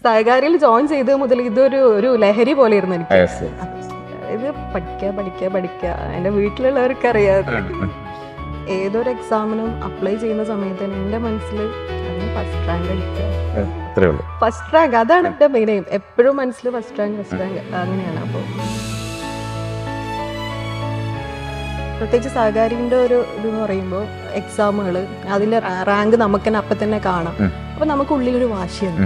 സഹകാരിയിൽ join ചെയ്തത് മുതൽ ഇതൊരു ലഹരി പോലെ ഇരുന്നു എനിക്ക്. ഇത് പഠിക്കുക എൻ്റെ വീട്ടിലുള്ളവർക്ക് അറിയാതെ ഏതൊരു എക്സാമിനും അപ്ലൈ ചെയ്യുന്ന സമയത്ത് തന്നെ എൻ്റെ മനസ്സിൽ അതിന് ഫസ്റ്റ് റാങ്ക് അടിക്കുക. ഫസ്റ്റ് റാങ്ക് അതാണ് എൻ്റെ മെയിൻ എയിം. എപ്പോഴും മനസ്സിൽ ഫസ്റ്റ് റാങ്ക് അങ്ങനെയാണ്. അപ്പോൾ പ്രത്യേകിച്ച് സഹകാരിൻ്റെ ഒരു ഇതെന്ന് പറയുമ്പോൾ എക്സാമുകൾ അതിൻ്റെ റാങ്ക് നമുക്ക് തന്നെ അപ്പം തന്നെ കാണാം. അപ്പം നമുക്ക് ഉള്ളിലൊരു വാശിയാണ്,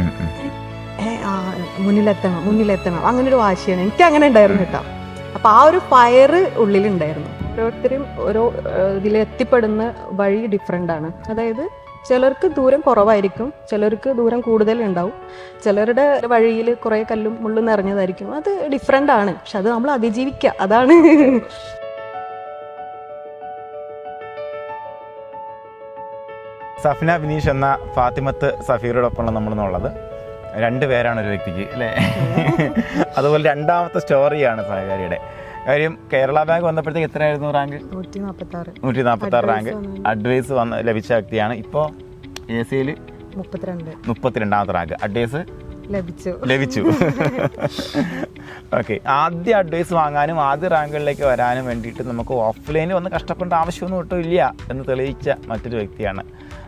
മുന്നിലെത്തണം അങ്ങനെ ഒരു വാശിയാണ്. എനിക്ക് അങ്ങനെ ഉണ്ടായിരുന്നു കേട്ടോ. അപ്പം ആ ഒരു ഫയർ ഉള്ളിലുണ്ടായിരുന്നു. ഓരോരുത്തരും ഓരോ ഇതിലെത്തിപ്പെടുന്ന വഴി ഡിഫറെൻ്റ് ആണ്. അതായത് ചിലർക്ക് ദൂരം കുറവായിരിക്കും, ചിലർക്ക് ദൂരം കൂടുതലുണ്ടാവും, ചിലരുടെ വഴിയിൽ കുറേ കല്ലും മുള്ളും നിറഞ്ഞതായിരിക്കും. അത് ഡിഫറെൻ്റ് ആണ്. പക്ഷെ അത് നമ്മൾ അതിജീവിക്കുക, അതാണ്. സഫ്ന ബിനീഷ് എന്ന ഫാത്തിമത്ത് സഫീറോടൊപ്പമാണ് നമ്മളെന്നുള്ളത്. 2 പേരാണ് ഒരു വ്യക്തിക്ക് അല്ലേ. അതുപോലെ രണ്ടാമത്തെ സ്റ്റോറിയാണ് സഹകാരിയുടെ കാര്യം. കേരള ബാങ്ക് വന്നപ്പോഴത്തേക്ക് എത്രയായിരുന്നു റാങ്ക്? 146 റാങ്ക് അഡ്വൈസ് ലഭിച്ച വ്യക്തിയാണ്. ഇപ്പോൾ ACയിൽ 32ാമത്തെ റാങ്ക് അഡ്വൈസ് ലഭിച്ചു. ഓക്കെ, ആദ്യ അഡ്വൈസ് വാങ്ങാനും ആദ്യ റാങ്കുകളിലേക്ക് വരാനും വേണ്ടിയിട്ട് നമുക്ക് ഓഫ്ലൈനിൽ വന്ന് കഷ്ടപ്പെടേണ്ട ആവശ്യമൊന്നും ഒട്ടും ഇല്ല എന്ന് തെളിയിച്ച മറ്റൊരു വ്യക്തിയാണ്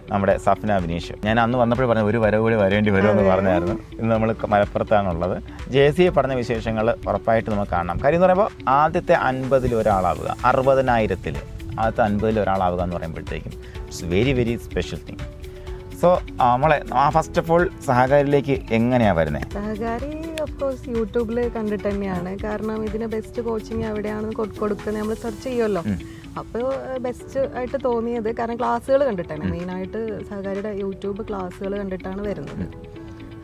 നമ്മുടെ സഫ്ന ബിനീഷ്. ഞാൻ അന്ന് വന്നപ്പോൾ പറഞ്ഞു ഒരു വരവ് കൂടി വരേണ്ടി വരുമെന്ന് പറഞ്ഞായിരുന്നു. ഇന്ന് നമ്മൾ മലപ്പുറത്താണുള്ളത്. JCA പഠന വിശേഷങ്ങൾ ഉറപ്പായിട്ട് നമുക്ക് കാണാം. കാര്യം എന്ന് പറയുമ്പോൾ ആദ്യത്തെ 50ൽ ഒരാളാവുക, 60,000-ൽ ആദ്യത്തെ 50ൽ ഒരാളാവുക എന്ന് പറയുമ്പോഴത്തേക്കും it's very very special thing. So നമ്മളെ ഫസ്റ്റ് ഓഫ് ഓൾ സഹകാരിയിലേക്ക് എങ്ങനെയാണ് വരുന്നത്? സഹകാരി ഓഫ് കോഴ്സ് യൂട്യൂബിൽ കണ്ടിട്ട് തന്നെയാണ്. കാരണം ഇതിന് ബെസ്റ്റ് കോച്ചിങ് എവിടെയാണെന്ന് കൊടുക്കുന്നത് നമ്മൾ സെർച്ച് ചെയ്യുമല്ലോ. അപ്പോൾ ബെസ്റ്റ് ആയിട്ട് തോന്നിയത് കാരണം ക്ലാസ്സുകൾ കണ്ടിട്ടാണ്. മെയിനായിട്ട് സഹകാരിയുടെ യൂട്യൂബ് ക്ലാസ്സുകൾ കണ്ടിട്ടാണ് വരുന്നത്.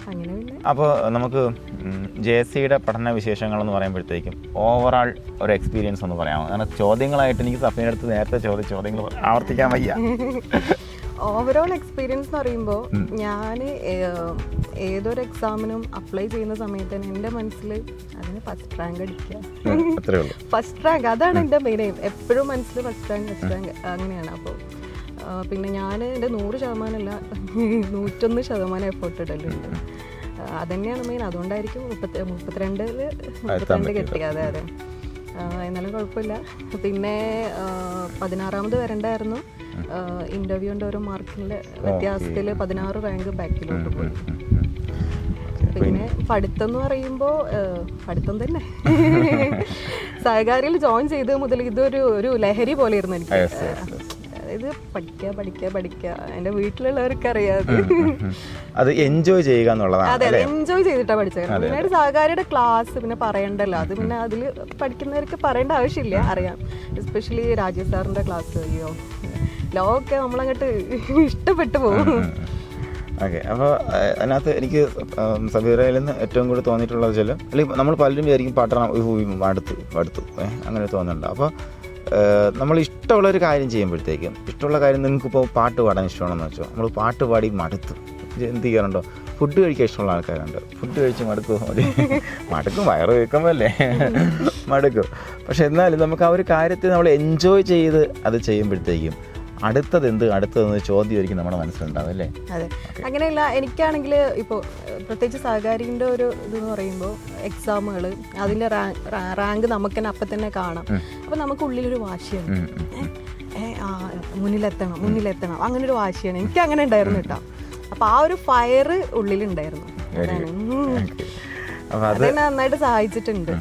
അങ്ങനെ പിന്നെ അപ്പോൾ നമുക്ക് JCയുടെ പഠന വിശേഷങ്ങളെന്ന് പറയുമ്പോഴത്തേക്കും ഓവറാൾ ഒരു എക്സ്പീരിയൻസ് ഒന്ന് പറയാമോ? കാരണം ചോദ്യങ്ങളായിട്ട് എനിക്ക് സഫീൻ്റെ അടുത്ത് നേരത്തെ ചോദ്യങ്ങൾ ആവർത്തിക്കാൻ വയ്യ. ഓവറോൾ എക്സ്പീരിയൻസ് എന്ന് പറയുമ്പോൾ ഞാൻ ഏതൊരു എക്സാമിനും അപ്ലൈ ചെയ്യുന്ന സമയത്ത് തന്നെ എൻ്റെ മനസ്സിൽ അതിന് ഫസ്റ്റ് റാങ്ക് അടിക്കുക. ഫസ്റ്റ് റാങ്ക് അതാണ് എൻ്റെ മെയിൻ എയിം. എപ്പോഴും മനസ്സിൽ ഫസ്റ്റ് റാങ്ക് അങ്ങനെയാണ്. അപ്പോൾ പിന്നെ ഞാൻ എൻ്റെ 100% അല്ല 101% എഫേർട്ട് ഇടലുണ്ട്. അതന്നെയാണ് മെയിൻ. അതുകൊണ്ടായിരിക്കും 32 കിട്ടിയത്. അതെ, എന്നാലും കുഴപ്പമില്ല. പിന്നെ 16ാമത് വരണ്ടായിരുന്നു. ഇന്റർവ്യൂവിൻ്റെ ഓരോ മാർക്കിൻ്റെ വ്യത്യാസത്തിൽ 16 റാങ്ക് ബാക്കിലോട്ട് പോയി. പിന്നെ പഠിത്തം എന്ന് പറയുമ്പോൾ പഠിത്തം തന്നെ. സഹകാരിയിൽ ജോയിൻ ചെയ്തത് മുതൽ ഇതൊരു ലഹരി പോലെ ഇരുന്നു എനിക്ക്. അതായത് പഠിക്കുക എൻ്റെ വീട്ടിലുള്ളവർക്ക് അറിയാതെ അത് എൻജോയ് ചെയ്യുക എന്നുള്ളതാണ്. അതെ, എൻജോയ് ചെയ്തിട്ടാണ് പഠിച്ചത്. പിന്നീട് സഹകാരിയുടെ ക്ലാസ് പിന്നെ പറയണ്ടല്ലോ. അത് പിന്നെ അതിൽ പഠിക്കുന്നവർക്ക് പറയേണ്ട ആവശ്യമില്ല, അറിയാം. എസ്പെഷ്യലി രാജീവ് സാറിൻ്റെ ക്ലാസ്, അയ്യോ ലോകമൊക്കെ നമ്മളങ്ങോട്ട് ഇഷ്ടപ്പെട്ടു പോകും. ഓക്കെ, അപ്പോൾ അതിനകത്ത് എനിക്ക് സഫീറയിൽ നിന്ന് ഏറ്റവും കൂടുതൽ തോന്നിയിട്ടുള്ളത് വെച്ചാൽ അല്ലെങ്കിൽ നമ്മൾ പലരും വിചാരിക്കും പാട്ടണം അടുത്തു അങ്ങനെ തോന്നുന്നുണ്ട്. അപ്പോൾ നമ്മൾ ഇഷ്ടമുള്ളൊരു കാര്യം ചെയ്യുമ്പോഴത്തേക്കും ഇഷ്ടമുള്ള കാര്യം നിങ്ങൾക്കിപ്പോൾ പാട്ട് പാടാൻ ഇഷ്ടമാണെന്ന് വെച്ചോ, നമ്മൾ പാട്ട് പാടി മടുത്തു എന്ത് ചെയ്യാറുണ്ടോ? ഫുഡ് കഴിക്കാൻ ഇഷ്ടമുള്ള ആൾക്കാരുണ്ട്. ഫുഡ് കഴിച്ച് മടുക്കും വയറ് വെക്കുമ്പോൾ അല്ലേ മടുക്കും. പക്ഷെ എന്നാലും നമുക്ക് ആ ഒരു കാര്യത്തെ നമ്മൾ എൻജോയ് ചെയ്ത് അത് ചെയ്യുമ്പോഴത്തേക്കും അടുത്തതെന്ന് ചോദ്യമായിരിക്കും നമ്മുടെ മനസ്സിലുണ്ടാവും അല്ലേ? അതെ, അങ്ങനെയല്ല. എനിക്കാണെങ്കിൽ ഇപ്പോൾ പ്രത്യേകിച്ച് സഹകാരിൻ്റെ ഒരു ഇതെന്ന് പറയുമ്പോൾ എക്സാമുകൾ അതിൻ്റെ റാങ്ക് നമുക്ക് തന്നെ അപ്പം തന്നെ കാണാം. അപ്പം നമുക്ക് ഉള്ളിലൊരു വാശിയാണ്, മുന്നിലെത്തണം അങ്ങനെ ഒരു വാശിയാണ്. എനിക്ക് അങ്ങനെ ഉണ്ടായിരുന്നു കേട്ടോ. അപ്പം ആ ഒരു ഫയർ ഉള്ളിലുണ്ടായിരുന്നു. അത് നന്നായിട്ട് സഹായിച്ചിട്ടുണ്ട്.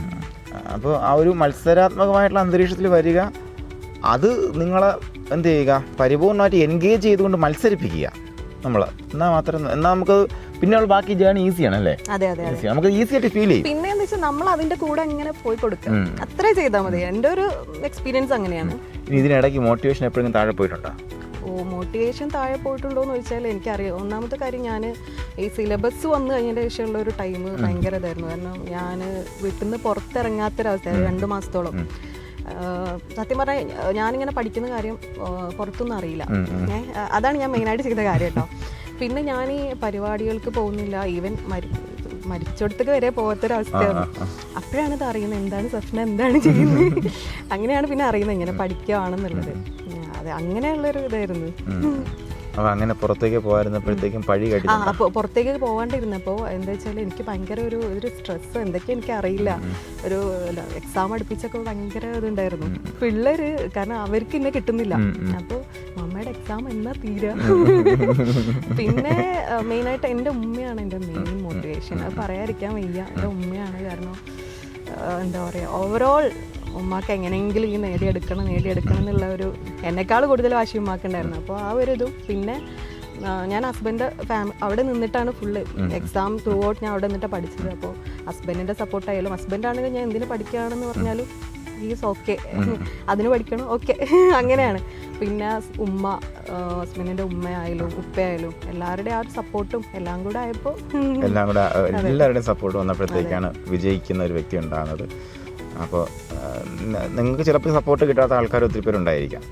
അപ്പോൾ ആ ഒരു മത്സരാത്മകമായിട്ടുള്ള അന്തരീക്ഷത്തിൽ വരിക, അത് നിങ്ങളെ എന്ത് ചെയ്യുക, പരിപൂർണമായിട്ട് എൻഗേജ് ചെയ്തുകൊണ്ട് മത്സരിപ്പിക്കുക നമ്മൾ. എന്നാൽ നമുക്ക് പിന്നെ ബാക്കി ജേർണി ഈസിയാണ് അല്ലേ? നമുക്ക് ഈസി ആയിട്ട് ഫീൽ ചെയ്യും. പിന്നെ എന്താ വെച്ചാൽ നമ്മൾ അതിന്റെ കൂടെ എങ്ങനെ പോയി കൊടുക്കുക, അത്രേ ചെയ്താൽ മതി. എൻ്റെ ഒരു എക്സ്പീരിയൻസ് അങ്ങനെയാണ്. ഇതിനിടയ്ക്ക് മോട്ടിവേഷൻ എപ്പോഴും താഴെ പോയിട്ടുണ്ടോ? മോട്ടിവേഷൻ താഴെ പോയിട്ടുണ്ടോ എന്ന് ചോദിച്ചാൽ എനിക്കറിയാം. ഒന്നാമത്തെ കാര്യം, ഞാൻ ഈ സിലബസ് വന്നു കഴിഞ്ഞതിൻ്റെ ശേഷമുള്ള ഒരു ടൈം ഭയങ്കര ഇതായിരുന്നു. കാരണം ഞാൻ വീട്ടിൽ നിന്ന് പുറത്തിറങ്ങാത്തൊരവസ്ഥയായിരുന്നു 2 മാസത്തോളം. സത്യം പറഞ്ഞാൽ ഞാനിങ്ങനെ പഠിക്കുന്ന കാര്യം പുറത്തൊന്നും അറിയില്ല. അതാണ് ഞാൻ മെയിനായിട്ട് ചെയ്ത കാര്യം കേട്ടോ. പിന്നെ ഞാൻ ഈ പരിപാടികൾക്ക് പോകുന്നില്ല, ഈവൻ മരിച്ചെടുത്തൊക്കെ വരെ പോകാത്തൊരവസ്ഥയാണ്. അപ്പോഴാണ് ഇത് അറിയുന്നത്, എന്താണ് സഫ്ന എന്താണ് ചെയ്യുന്നത്. അങ്ങനെയാണ് പിന്നെ അറിയുന്നത് ഇങ്ങനെ പഠിക്കുകയാണെന്നുള്ളത്. അതെ, അങ്ങനെയുള്ളൊരു ഇതായിരുന്നു. അപ്പോൾ അങ്ങനെ പുറത്തേക്ക് പോയിരുന്നപ്പോഴത്തേക്കും പഴി ആ കെട്ടി അപ്പോൾ പുറത്തേക്ക് പോകാണ്ടിരുന്നപ്പോൾ എന്താ വെച്ചാൽ എനിക്ക് ഭയങ്കര ഒരു സ്ട്രെസ് എന്തൊക്കെയാ എനിക്ക് അറിയില്ല. ഒരു എക്സാം അടുപ്പിച്ചൊക്കെ ഭയങ്കര ഇതുണ്ടായിരുന്നു. പിള്ളേര് കാരണം അവർക്ക് ഇന്നെ കിട്ടുന്നില്ല. അപ്പോൾ മമ്മയുടെ എക്സാം എന്നാ തീരാ. പിന്നെ മെയിനായിട്ട് എൻ്റെ ഉമ്മയാണ് എൻ്റെ മെയിൻ മോട്ടിവേഷൻ. അത് പറയാതിരിക്കാൻ വയ്യ. എൻ്റെ ഉമ്മയാണ്. കാരണം എന്താ പറയുക, ഓവറോൾ ഉമ്മാക്ക് എങ്ങനെയെങ്കിലും ഈ നേടിയെടുക്കണം എന്നുള്ള ഒരു എന്നെക്കാൾ കൂടുതൽ വാശി ഉമ്മാക്കുണ്ടായിരുന്നു. അപ്പോൾ ആ ഒരു ഇതും പിന്നെ ഞാൻ ഹസ്ബൻഡ് അവിടെ നിന്നിട്ടാണ് ഫുള്ള് എക്സാം ത്രൂ ഔട്ട് ഞാൻ അവിടെ നിന്നിട്ടാണ് പഠിച്ചത്. അപ്പോൾ ഹസ്ബൻഡിൻ്റെ സപ്പോർട്ടായാലും ഹസ്ബൻഡാണെങ്കിൽ ഞാൻ എന്തിനു പഠിക്കുകയാണെന്ന് പറഞ്ഞാലും ഈസ് ഓക്കെ, അതിന് പഠിക്കണം ഓക്കെ അങ്ങനെയാണ്. പിന്നെ ഉമ്മ, ഹസ്ബൻഡിൻ്റെ ഉമ്മയായാലും ഉപ്പയായാലും എല്ലാവരുടെയും ആ ഒരു സപ്പോർട്ടും എല്ലാം കൂടെ ആയപ്പോൾ എല്ലാവരുടെയും സപ്പോർട്ട് വന്നപ്പോഴത്തേക്കാണ് വിജയിക്കുന്ന ഒരു വ്യക്തി ഉണ്ടാകുന്നത്. അപ്പോൾ നിങ്ങൾക്ക് ചിലപ്പോൾ സപ്പോർട്ട് കിട്ടാത്ത ആൾക്കാർ ഒത്തിരി പേരുണ്ടായിരിക്കാം.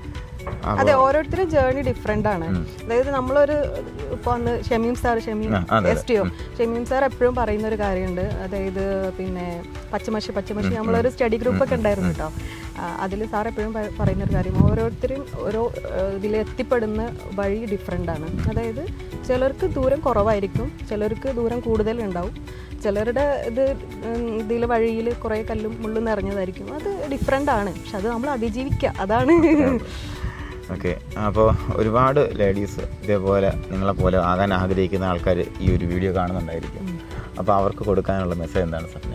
അതെ, ഓരോരുത്തരും ജേർണി ഡിഫറെൻ്റ് ആണ്. അതായത് നമ്മളൊരു ഇപ്പോൾ വന്ന് ഷമീം സാർ എപ്പോഴും പറയുന്ന ഒരു കാര്യമുണ്ട്. അതായത് പിന്നെ പച്ചമശി നമ്മളൊരു സ്റ്റഡി ഗ്രൂപ്പൊക്കെ ഉണ്ടായിരുന്നു കേട്ടോ. അതിൽ സാർ എപ്പോഴും പറയുന്നൊരു കാര്യം, ഓരോരുത്തരും ഓരോ ഇതിൽ എത്തിപ്പെടുന്ന വഴി ഡിഫറെൻ്റ് ആണ്. അതായത് ചിലർക്ക് ദൂരം കുറവായിരിക്കും, ചിലർക്ക് ദൂരം കൂടുതലുണ്ടാവും, ചിലരുടെ ഇതിൽ വഴിയിൽ കുറേ കല്ലും മുള്ളും നിറഞ്ഞതായിരിക്കും. അത് ഡിഫറെൻ്റ് ആണ്. പക്ഷെ അത് നമ്മൾ അതിജീവിക്കുക, അതാണ്. ഓക്കെ, അപ്പോൾ ഒരുപാട് ലേഡീസ് ഇതേപോലെ നിങ്ങളെപ്പോലെ ആകാൻ ആഗ്രഹിക്കുന്ന ആൾക്കാർ ഈ ഒരു വീഡിയോ കാണുന്നുണ്ടായിരിക്കും. അപ്പോൾ അവർക്ക് കൊടുക്കാനുള്ള മെസ്സേജ് എന്താണ് സപ്ന?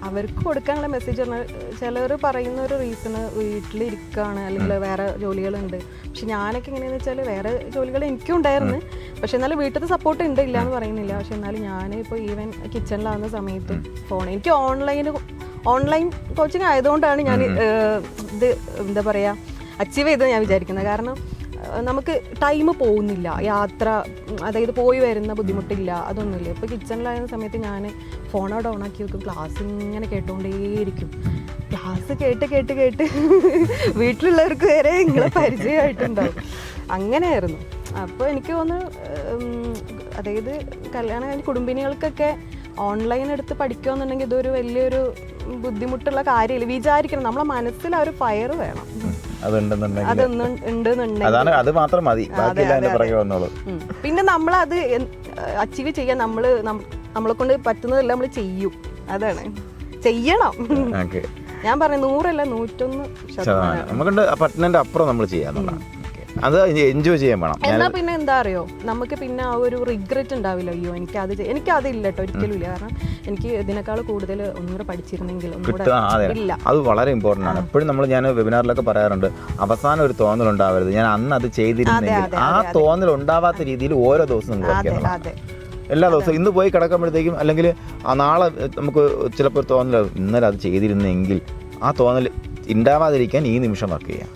അവർക്ക് കൊടുക്കാനുള്ള മെസ്സേജ് പറഞ്ഞാൽ, ചിലർ പറയുന്ന ഒരു റീസണ് വീട്ടിലിരിക്കുകയാണ് അല്ലെങ്കിൽ വേറെ ജോലികളുണ്ട്. പക്ഷെ ഞാനൊക്കെ എങ്ങനെയാണെന്ന് വെച്ചാൽ വേറെ ജോലികൾ എനിക്കും ഉണ്ടായിരുന്നു. പക്ഷെ എന്നാലും വീട്ടിലത്തെ സപ്പോർട്ട് ഉണ്ട്, ഇല്ല എന്ന് പറയുന്നില്ല. പക്ഷെ എന്നാലും ഞാൻ ഇപ്പോൾ ഈവൻ കിച്ചണിലാകുന്ന സമയത്ത് എനിക്ക് ഓൺലൈൻ കോച്ചിങ് ആയതുകൊണ്ടാണ് ഞാൻ ഇത് എന്താ പറയുക അച്ചീവ് ചെയ്തത് ഞാൻ വിചാരിക്കുന്നത്. കാരണം നമുക്ക് ടൈം പോകുന്നില്ല, യാത്ര അതായത് പോയി വരുന്ന ബുദ്ധിമുട്ടില്ല, അതൊന്നുമില്ല. ഇപ്പോൾ കിച്ചണിലായിരുന്ന സമയത്ത് ഞാൻ ഫോൺ അവിടെ ഓണാക്കി വെക്കും, ക്ലാസ് ഇങ്ങനെ കേട്ടുകൊണ്ടേയിരിക്കും. ക്ലാസ് കേട്ട് വീട്ടിലുള്ളവർക്ക് വരെ നിങ്ങളെ പരിചയമായിട്ടുണ്ടാവും. അങ്ങനെയായിരുന്നു. അപ്പോൾ എനിക്ക് തോന്നുന്നു അതായത് കല്യാണം കഴിഞ്ഞ കുടുംബിനികൾക്കൊക്കെ ഓൺലൈൻ എടുത്ത് പഠിക്കുകയെന്നുണ്ടെങ്കിൽ ഇതൊരു വലിയൊരു ബുദ്ധിമുട്ടുള്ള കാര്യമില്ല. വിചാരിക്കണം, നമ്മളെ മനസ്സിൽ ആ ഒരു ഫയർ വേണം. അത് മാത്രം മതി. പിന്നെ നമ്മളത് അച്ചീവ് ചെയ്യാൻ നമ്മളെ കൊണ്ട് പറ്റുന്നതെല്ലാം നമ്മൾ ചെയ്യും. അതാണ് ചെയ്യണം. ഞാൻ പറഞ്ഞു 100 അല്ല 101% അപ്പുറം നമ്മൾ ചെയ്യാം. അത് എൻജോയ് ചെയ്യാൻ വേണം. എന്നാ പിന്നെ എന്താ അറിയോ, നമുക്ക് പിന്നെ ആ ഒരു റിഗ്രറ്റ് ഉണ്ടാവില്ല. അയ്യോ എനിക്കതില്ല കേട്ടോ, ഒരിക്കലും ഇല്ല. കാരണം എനിക്ക് ഇതിനേക്കാൾ കൂടുതൽ ഒന്നുകൂടെ പഠിച്ചിരുന്നെങ്കിൽ ഇല്ല. അത് വളരെ ഇമ്പോർട്ടൻ്റ് ആണ്. എപ്പോഴും ഞാൻ വെബിനാറിലൊക്കെ പറയാറുണ്ട്, അവസാനം ഒരു തോന്നൽ ഉണ്ടാവരുത്, ഞാൻ അന്ന് അത് ചെയ്തിരുന്നെങ്കിൽ. ആ തോന്നൽ ഉണ്ടാവാത്ത രീതിയിൽ ഓരോ ദിവസവും എല്ലാ ദിവസവും ഇന്ന് പോയി കിടക്കുമ്പോഴത്തേക്കും അല്ലെങ്കിൽ നാളെ നമുക്ക് ചിലപ്പോൾ തോന്നൽ ഇന്നലെ അത് ചെയ്തിരുന്നെങ്കിൽ, ആ തോന്നൽ ഉണ്ടാവാതിരിക്കാൻ ഈ നിമിഷം വർക്ക് ചെയ്യാം.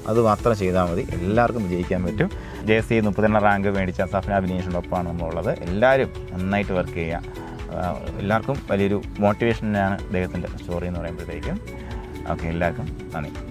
അത് മാത്രം ചെയ്താൽ മതി. എല്ലാവർക്കും വിജയിക്കാൻ പറ്റും. JC 30 റാങ്ക് മേടിച്ച സഫ്ന ബിനീഷിൻ്റെ ഒപ്പമാണ് നമ്മളുള്ളത്. എല്ലാവരും നന്നായിട്ട് വർക്ക് ചെയ്യുക. എല്ലാവർക്കും വലിയൊരു മോട്ടിവേഷനാണ് അദ്ദേഹത്തിൻ്റെ സ്റ്റോറി എന്ന് പറയുമ്പോഴത്തേക്കും. ഓക്കെ, എല്ലാവർക്കും നന്ദി.